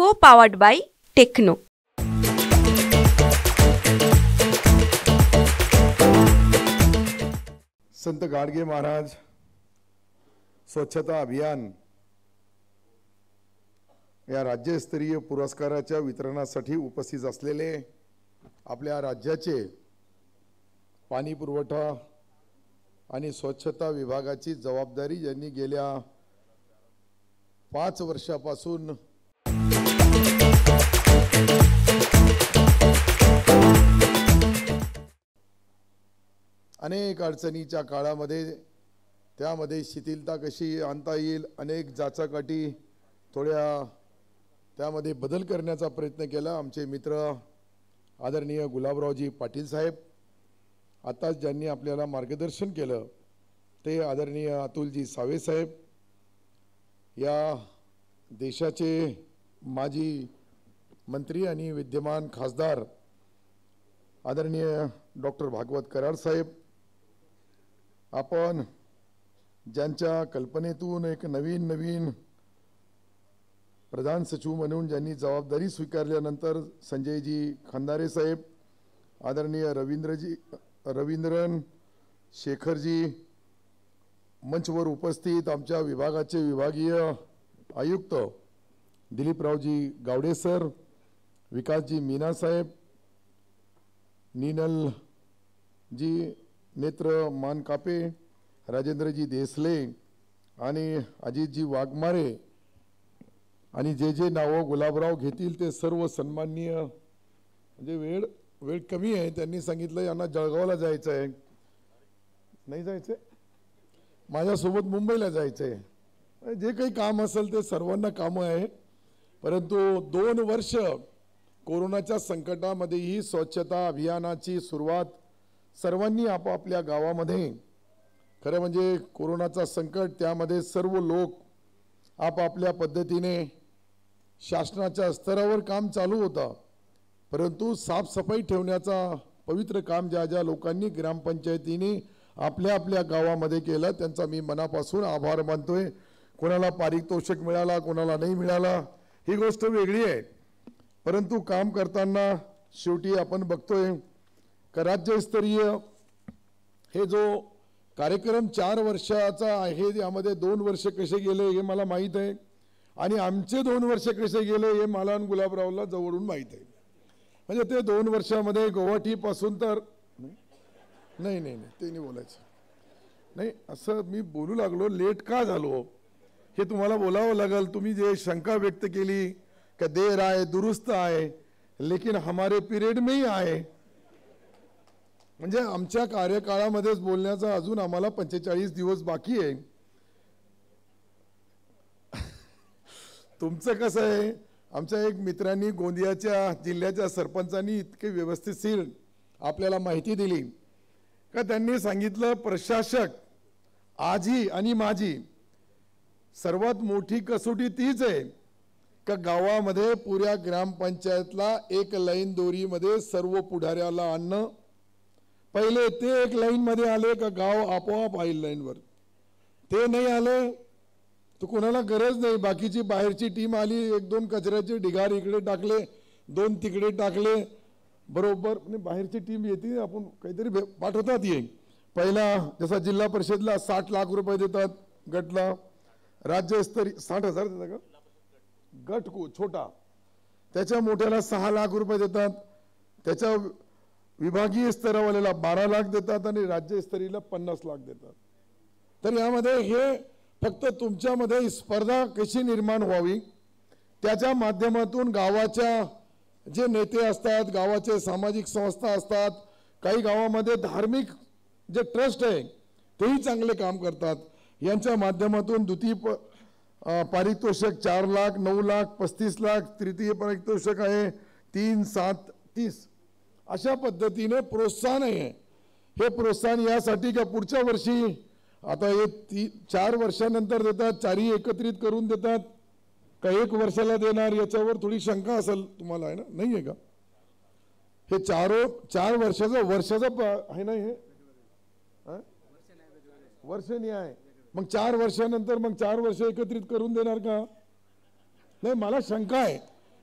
Co-powered by Techno. संत गाडगे महाराज स्वच्छता अभियान या राज्यस्तरीय पुरस्काराच्या वितरणासाठी उपस्थित असलेले आपल्या राज्याचे पाणी पुरवठा आणि स्वच्छता विभागाची जबाबदारी ज्यांनी गेल्या 5 वर्षापासून अनेक अडचणीच्या काळामध्ये त्यामध्ये शिथिलता कशी आणता येईल, अनेक जाचाकाठी थोड्या त्यामध्ये बदल करण्याचा प्रयत्न केला। आमचे मित्र आदरणीय गुलाबरावजी पाटील साहेब, आताच ज्यांनी आपल्याला मार्गदर्शन केलं ते आदरणीय अतुलजी सावे साहेब, या देशाचे माजी मंत्री आणि विद्यमान खासदार आदरणीय डॉक्टर भागवत कराड साहेब, आपण ज्यांच्या कल्पनेतून एक नवीन प्रधान सचिव म्हणून ज्यांनी जबाबदारी स्वीकारल्यानंतर संजयजी खंदारे साहेब, आदरणीय रवींद्रन शेखरजी, मंचवर उपस्थित आमच्या विभागाचे विभागीय आयुक्त दिलीपरावजी गावडे सर, विकासजी मीना साहेब, नीनलजी नेत्र मानकापे, राजेंद्रजी देसले आणि अजितजी वाघमारे आणि जे नाव गुलाबराव घेतील ते सर्व सन्माननीय। म्हणजे वेळ कमी आहे, त्यांनी सांगितलं यांना जळगावला जायचं आहे, नाही जायचं, माझ्यासोबत मुंबईला जायचं आहे, जे काही काम असेल ते सर्वांना कामं आहे। परंतु 2 वर्ष कोरोनाच्या संकटामध्येही स्वच्छता अभियानाची सुरुवात सर्वांनी आपापल्या गावामध्ये, खरं म्हणजे कोरोनाचा संकट त्यामध्ये सर्व लोक आपापल्या पद्धतीने शासनाच्या स्तरावर काम चालू होता, परंतु साफसफाई ठेवण्याचा पवित्र काम ज्या लोकांनी ग्रामपंचायतीने आपल्या गावामध्ये केलं त्यांचा मी मनापासून आभार मानतोय। कोणाला पारितोषिक मिळाला, कोणाला नाही मिळाला, ही गोष्ट वेगळी आहे, परंतु काम करताना शेवटी आपण बघतोय का राज्यस्तरीय हे जो कार्यक्रम 4 वर्षाचा आहे, यामध्ये 2 वर्ष कसे गेले हे मला माहीत आहे आणि आमचे 2 वर्ष कसे गेले हे मला आणि गुलाबरावला जवळून माहीत आहे। म्हणजे ते 2 वर्षामध्ये गुवाहाटीपासून तर नाही ते नाही बोलायचं, नाही असं मी बोलू लागलो, लेट का झालो हे तुम्हाला बोलावं लागेल। तुम्ही जे शंका व्यक्त केली का देर आए दुरुस्त आए, लेकिन हमारे पीरियड में ही आए, म्हणजे आमच्या कार्यकाळामध्येच बोलण्याचा अजून आम्हाला 45 दिवस बाकी आहे। तुमचं कसं आहे, आमच्या एक मित्रांनी गोंदियाच्या जिल्ह्याच्या सरपंचांनी इतके व्यवस्थितशीर आपल्याला माहिती दिली का त्यांनी सांगितलं, प्रशासक आजी आणि माझी सर्वात मोठी कसोटी तीच आहे का गावामध्ये पुऱ्या ग्रामपंचायतला एक लाईन दोरीमध्ये सर्व पुढाऱ्याला आणणं। पहिले ते एक लाईन मध्ये आले का गाव आपोआप आईल लाईनवर, ते नाही आले तर कोणाला गरज नाही, बाकीची बाहेरची टीम आली, 1-2 कचऱ्याचे ढिगार इकडे टाकले, 2 तिकडे टाकले, बरोबर बाहेरची टीम येते, आपण काहीतरी पाठवतात। ये पहिला जसा जिल्हा परिषदला 60 लाख रुपये देतात गटला, राज्यस्तरीय 60,000 देतात का गट को छोटा, त्याच्या मोठ्याला 6 लाख रुपये देतात, त्याच्या विभागीय स्तरावाल्याला 12 लाख देतात आणि राज्यस्तरीयला 50 लाख देतात। तर यामध्ये हे फक्त तुमच्यामध्ये स्पर्धा कशी निर्माण व्हावी त्याच्या माध्यमातून गावाच्या जे नेते असतात, गावाचे सामाजिक संस्था असतात, काही गावामध्ये धार्मिक जे ट्रस्ट आहे तेही चांगले काम करतात, यांच्या माध्यमातून द्वितीय पारितोषिक 4 लाख, 9 लाख, 35 लाख, तृतीय पारितोषिक आहे 3, 7, 30, अशा पद्धतीने प्रोत्साहन आहे। हे प्रोत्साहन यासाठी का पुढच्या वर्षी आता हे 4 वर्षानंतर देतात, 4ही एकत्रित करून देतात का 1 वर्षाला देणार, याच्यावर थोडी शंका असेल तुम्हाला, आहे ना, नाही आहे का? हे 4 वर्षाचं आहे ना, हे वर्ष नाही आहे, मग 4 वर्षानंतर मग 4 वर्ष एकत्रित करून देणार का? नाही, मला शंका आहे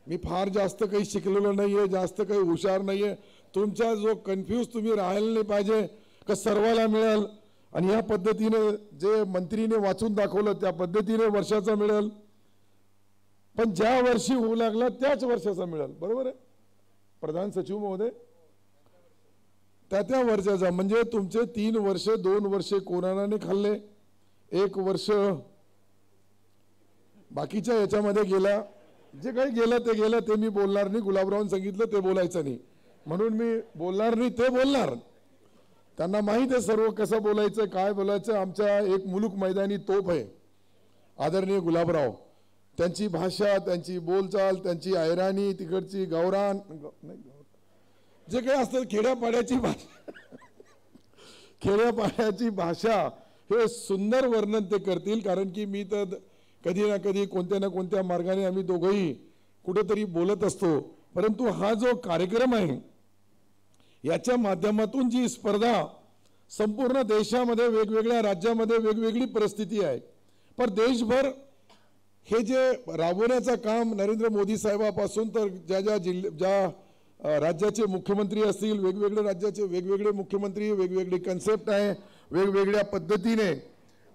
मी फार जास्त काही शिकलेलो नाहीये, जास्त काही हुशार नाहीये. तुमचा जो कन्फ्यूज तुम्ही राहायला नाही पाहिजे का सर्वाला मिळेल आणि या पद्धतीने जे मंत्रीने वाचून दाखवलं त्या पद्धतीने वर्षाचा मिळेल, पण ज्या वर्षी होऊ लागला त्याच वर्षाचा मिळेल. बरोबर आहे प्रधान सचिव महोदय? त्या वर्षाचा म्हणजे तुमचे 3 वर्ष 2 वर्षे कोरोनाने खाल्ले, 1 वर्ष बाकीच्या याच्यामध्ये गेला. जे काही गेलं ते गेलं, ते मी बोलणार नाही. गुलाबरावांनी सांगितलं ते बोलायचं नाही म्हणून मी बोलणार नाही, ते बोलणार. त्यांना माहीत आहे सर्व कसं बोलायचं काय बोलायचं. आमच्या एक मुलूक मैदानी तोप आहे आदरणीय गुलाबराव. त्यांची भाषा, त्यांची बोलचाल, त्यांची ऐराणी, तिकडची गावरान जे काही असतं खेड्यापाड्याची भाषा खेड्यापाड्याची भाषा हे सुंदर वर्णन ते करतील. कारण की मी तर कधी ना कधी कोणत्या ना कोणत्या मार्गाने आम्ही दोघंही कुठेतरी बोलत असतो. परंतु हा जो कार्यक्रम आहे याच्या माध्यमातून जी स्पर्धा संपूर्ण देशामध्ये वेगवेगळ्या राज्यामध्ये वेगवेगळी परिस्थिती आहे, पण देशभर हे जे राबवण्याचं काम नरेंद्र मोदी साहेबापासून तर ज्या राज्याचे मुख्यमंत्री असतील, वेगवेगळ्या राज्याचे वेगवेगळे मुख्यमंत्री, वेगवेगळी कन्सेप्ट आहे, वेगवेगळ्या पद्धतीने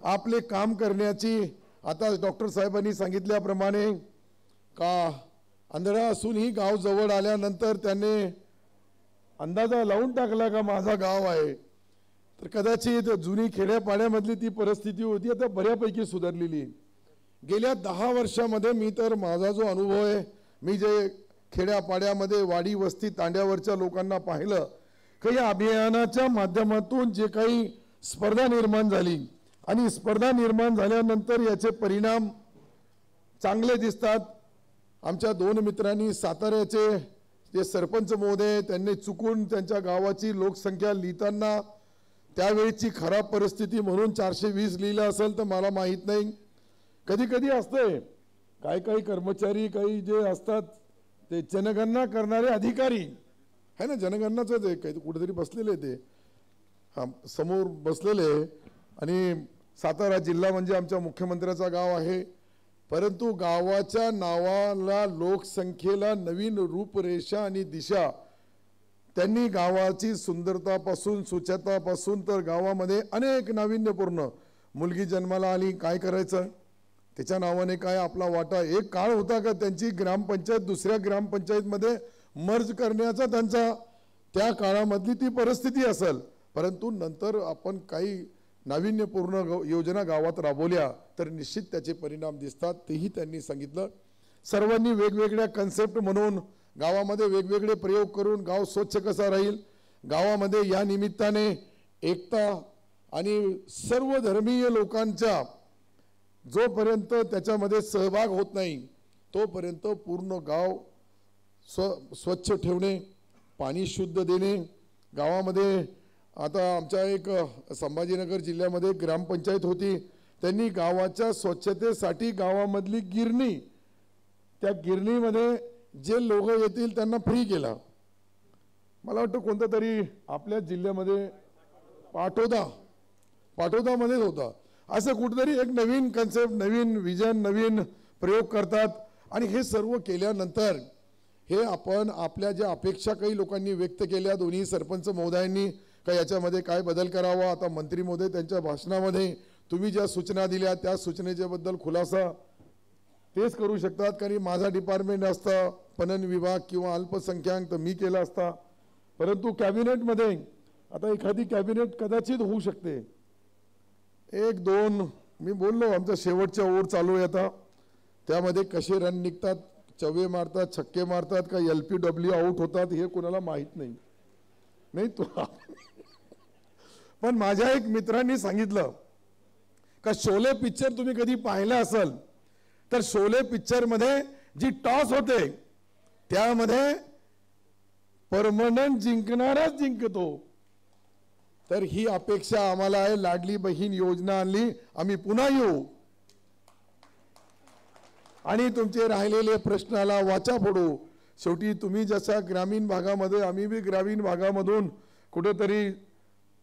आपले काम करण्याची. आता डॉक्टर साहेबांनी सांगितल्याप्रमाणे का अंधळा असूनही गाव जवळ आल्यानंतर त्याने अंदाजा लावून टाकला का माझा गाव आहे. तर कदाचित जुनी खेड्यापाड्यामधली ती परिस्थिती होती आता बऱ्यापैकी सुधारलेली. गेल्या 10 वर्षामध्ये मी तर माझा जो अनुभव आहे, मी जे खेड्यापाड्यामध्ये वाडी वस्ती तांड्यावरच्या लोकांना पाहिलं की या अभियानाच्या माध्यमातून जे काही स्पर्धा निर्माण झाली आणि स्पर्धा निर्माण झाल्यानंतर याचे परिणाम चांगले दिसतात. आमच्या 2 मित्रांनी साताऱ्याचे जे सरपंच महोदय त्यांनी चुकून त्यांच्या गावाची लोकसंख्या लिहिताना त्यावेळीची खराब परिस्थिती म्हणून 420 लिहिलं असेल तर मला माहीत नाही. कधी कधी असतंय काही कर्मचारी काही जे असतात ते जनगणना करणारे अधिकारी आहे ना, जनगणनाच आहे काही कुठेतरी बसलेले ते समोर बसलेले. आणि सातारा जिल्हा म्हणजे आमच्या मुख्यमंत्र्याचा गाव आहे, परंतु गावाच्या नावाला लोकसंख्येला नवीन रूपरेषा आणि दिशा त्यांनी गावाची सुंदरतापासून स्वच्छतापासून तर गावामध्ये अनेक नाविन्यपूर्ण मुलगी जन्माला आली काय करायचं त्याच्या नावाने काय आपला वाटा. एक काळ होता का त्यांची ग्रामपंचायत दुसऱ्या ग्रामपंचायतमध्ये मर्ज करण्याचा त्यांचा त्या काळामधली ती परिस्थिती असेल, परंतु नंतर आपण काही नाविन्यपूर्ण योजना गावात राबवल्या तर निश्चित त्याचे परिणाम दिसतात. तेही त्यांनी सांगितलं. सर्वांनी वेगवेगळ्या कन्सेप्ट म्हणून गावामध्ये वेगवेगळे प्रयोग करून गाव स्वच्छ कसा राहील, गावामध्ये या निमित्ताने एकता आणि सर्व धर्मीय लोकांच्या जोपर्यंत त्याच्यामध्ये सहभाग होत नाही तोपर्यंत पूर्ण गाव स्वच्छ ठेवणे, पाणी शुद्ध देणे. गावामध्ये आता आमच्या एक संभाजीनगर जिल्ह्यामध्ये ग्रामपंचायत होती, त्यांनी गावाच्या स्वच्छतेसाठी गावामधली गिरणी, त्या गिरणीमध्ये जे लोक येतील त्यांना फ्री केला. मला वाटतं कोणतं तरी आपल्या जिल्ह्यामध्ये पाटोदामध्येच होता. असं कुठेतरी एक नवीन कन्सेप्ट, नवीन विजन, नवीन प्रयोग करतात. आणि हे सर्व केल्यानंतर हे आपण आपल्या ज्या अपेक्षा काही लोकांनी व्यक्त केल्या दोन्ही सरपंच महोदयांनी का याच्यामध्ये काय बदल करावा. आता मंत्री महोदय त्यांच्या भाषणामध्ये तुम्ही ज्या सूचना दिल्या त्या सूचनेच्याबद्दल खुलासा तेच करू शकतात, कारण माझा डिपार्टमेंट असता पणन विभाग किंवा अल्पसंख्याक तर मी केला असता. परंतु कॅबिनेटमध्ये आता एखादी कॅबिनेट कदाचित होऊ शकते, 1-2 मी बोललो आमचा शेवटच्या ओव्हर चालू आहे आता, त्यामध्ये कसे रन निघतात, चवे मारतात, छक्के मारतात का LPW आउट होतात हे कोणाला माहीत नाही तो. पण माझ्या एक मित्रांनी सांगितलं का शोले पिक्चर तुम्ही कधी पाहिला असेल तर शोले पिक्चर मध्ये जी टॉस होते त्यामध्ये परमनंट जिंकणाराच जिंकतो. तर ही अपेक्षा आम्हाला आहे. लाडली बहीण योजना आणली, आम्ही पुन्हा येऊ आणि तुमचे राहिलेले प्रश्नाला वाचा फोडू. शेवटी तुम्ही जसा ग्रामीण भागामध्ये, आम्ही बी ग्रामीण भागामधून कुठेतरी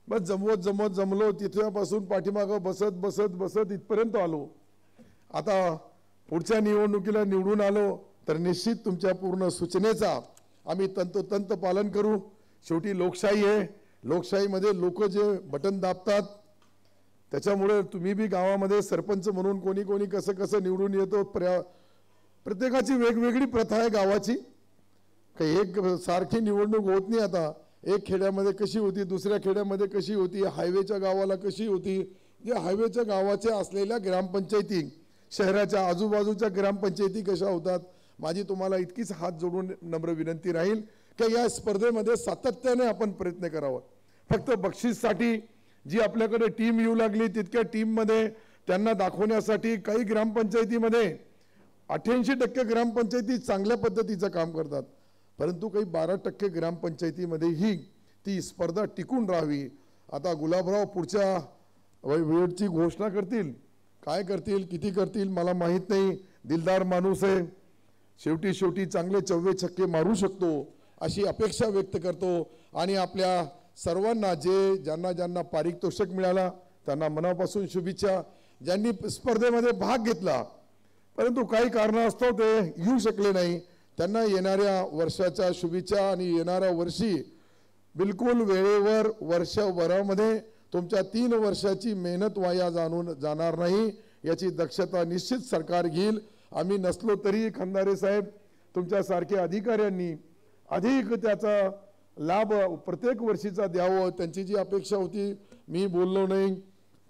बस जमलो तिथपासून पाठीमागं बसत इथपर्यंत आलो. आता पुढच्या निवडणुकीला निवडून आलो तर निश्चित तुमच्या पूर्ण सूचनेचा आम्ही तंतोतंत पालन करू. शेवटी लोकशाही आहे. लोकशाहीमध्ये लोक जे बटन दाबतात त्याच्यामुळे तुम्ही बी गावामध्ये सरपंच म्हणून कोणी कोणी कसं कसं निवडून येतो. प्रत्येकाची वेगवेगळी प्रथा आहे गावाची. काही एक सारखी निवडणूक होत नाही. आता एक खेड्यामध्ये कशी होती, दुसऱ्या खेड्यामध्ये कशी होती, हायवेच्या गावाला कशी होती. जे हायवेच्या गावाच्या असलेल्या ग्रामपंचायती, शहराच्या आजूबाजूच्या ग्रामपंचायती कशा होतात. माझी तुम्हाला इतकीच हात जोडून नम्र विनंती राहील की या स्पर्धेमध्ये सातत्याने आपण प्रयत्न करावा. फक्त बक्षीससाठी जी आपल्याकडे टीम येऊ लागली तितक्या टीममध्ये त्यांना दाखवण्यासाठी काही ग्रामपंचायतीमध्ये 88% ग्रामपंचायती चांगल्या पद्धतीचं काम करतात, परंतु काही 12% ग्रामपंचायतीमध्येही ती स्पर्धा टिकून राहावी. आता गुलाबराव पुढच्या वेळची घोषणा करतील, काय करतील किती करतील मला माहीत नाही. दिलदार माणूस आहे, शेवटी चांगले 24 छक्के मारू शकतो अशी अपेक्षा व्यक्त करतो. आणि आपल्या सर्वांना ज्यांना ज्यांना पारितोषिक मिळाला त्यांना मनापासून शुभेच्छा. ज्यांनी स्पर्धेमध्ये भाग घेतला परंतु काही कारणास्तव ते येऊ शकले नाही त्यांना येणाऱ्या वर्षाच्या शुभेच्छा. आणि येणाऱ्या वर्षी बिलकुल वेळेवर वर्षभरामध्ये तुमच्या 3 वर्षाची मेहनत वाया जाणार नाही याची दक्षता निश्चित सरकार घेईल. आम्ही नसलो तरी खंदारे साहेब तुमच्यासारखे अधिकाऱ्यांनी अधिक त्याचा लाभ प्रत्येक वर्षीचा द्यावं. त्यांची जी अपेक्षा होती मी बोललो नाही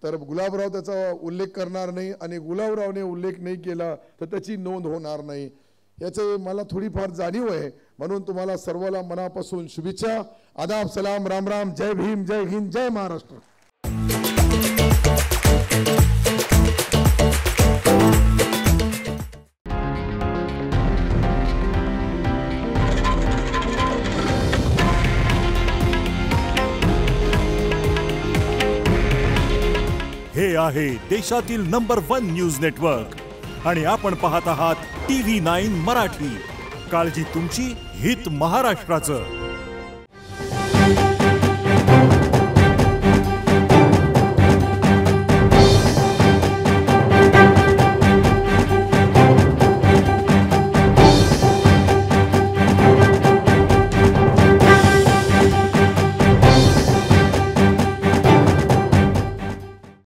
तर गुलाबराव त्याचा उल्लेख करणार नाही आणि गुलाबरावने उल्लेख नाही केला तर त्याची नोंद होणार नाही. याचे मला थोडीफार जाणीव आहे. म्हणून तुम्हाला सर्वाला मनापासून शुभेच्छा. आदाब, सलाम, राम राम, जय भीम, जय हिंद, जय महाराष्ट्र. हे आहे देशातील नंबर 1 न्यूज नेटवर्क आणि आपण पाहत आहात TV9 मराठी. काळजी तुमची, हित महाराष्ट्राचं.